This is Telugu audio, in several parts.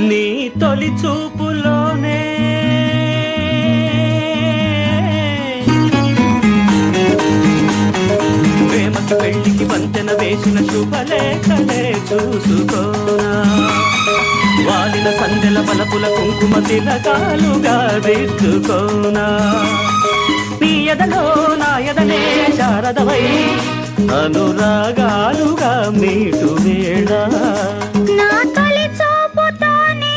నీ తొలి చూపులోనే ప్రేమకి పెళ్లికి వంతెన వేసిన శుభలేఖలే చూసుకోనా వాలిన సందెల బలపుల కుంకుమ తిలకాలుగా దిద్దుకోనా నీ ఎదలో నా ఎదనే శారదవై అనురాగాలుగా మీటు వేళ నా తొలి చూపుతోనే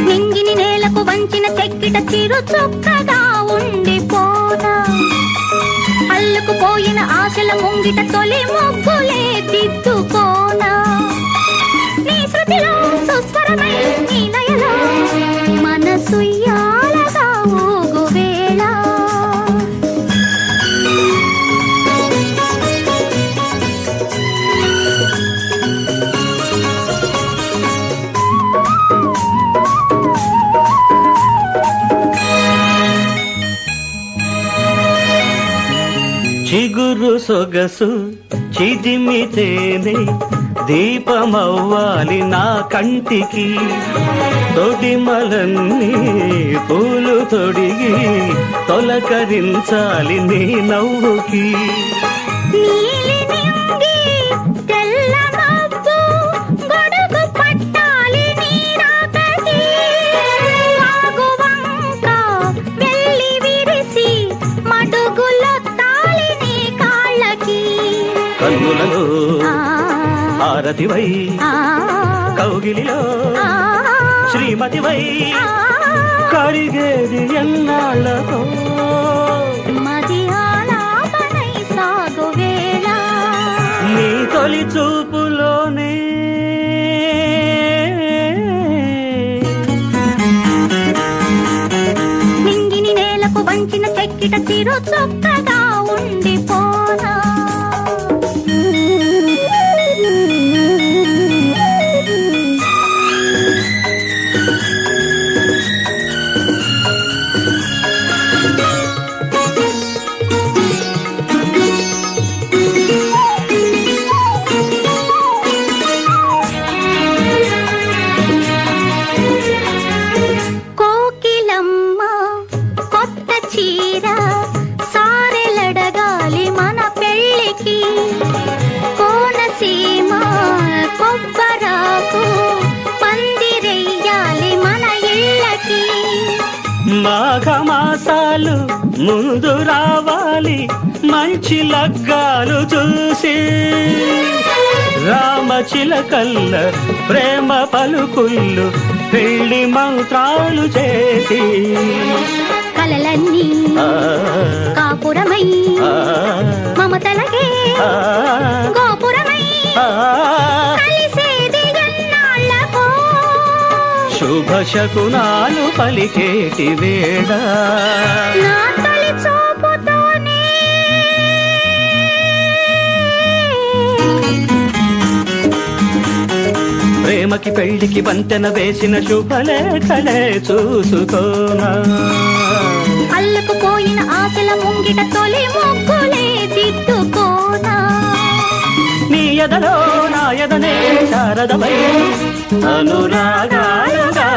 నింగిని నేలకు వంచిన చెక్కిట చిరు చుక్కగా ఉండిపోనా అల్లుకుపోయిన ఆశల ముంగిట తొలి ముగ్గులే దిద్దుకోనా నీ శృతిలో సుస్వరమై నీ లయలో మనసు యాలగా ఊగు వేళ చిగురు సొగసు చిదిమితేనే దీపమవ్వాలి నా కంటికి తొడిమలన్నీ పూలు తొడిగి తొలకరించాలి నీ నవ్వుకి కన్నులలో హారతివై కౌగిలిలో శ్రీమతివై కరిగేది ఎన్నాళ్ళతో మది ఆలాపనై సాగు వేళ నీ తొలి చూపులోనే నింగిని నేలకు వంచిన చెక్కిట చిరు చుక్కగా ఉండిపోనా కోకిలమ్మ కొత్త చీర సారెలడగాలి మన పెళ్ళికి కోనసీమ కొబ్బరాకు పందిరెయ్యాలి మన ఇళ్ళకి మాఘమాసాలు ముందు రావాలి మంచి లగ్గాలు చూసి రామచిలకల్ల ప్రేమ పలుకుళ్ళు పెళ్లి మంత్రాలు చేసి కలలన్నీ కాపురమై మమతలకే గోపురమై కలిసేది ఎన్నాళ్ళకో శుభ శకునాలు పలికేటి వేళ నా తొలి చూపుతోనే ప్రేమకి పెళ్లికి వంతెన వేసిన శుభలేఖలే చూసుకోనా అల్లుకుపోయిన ఆశల ముంగిట తొలి ముగ్గులే దిద్దుకోనా నీ ఎదలో నా ఎదనే శారదవై అనురాగాలుగా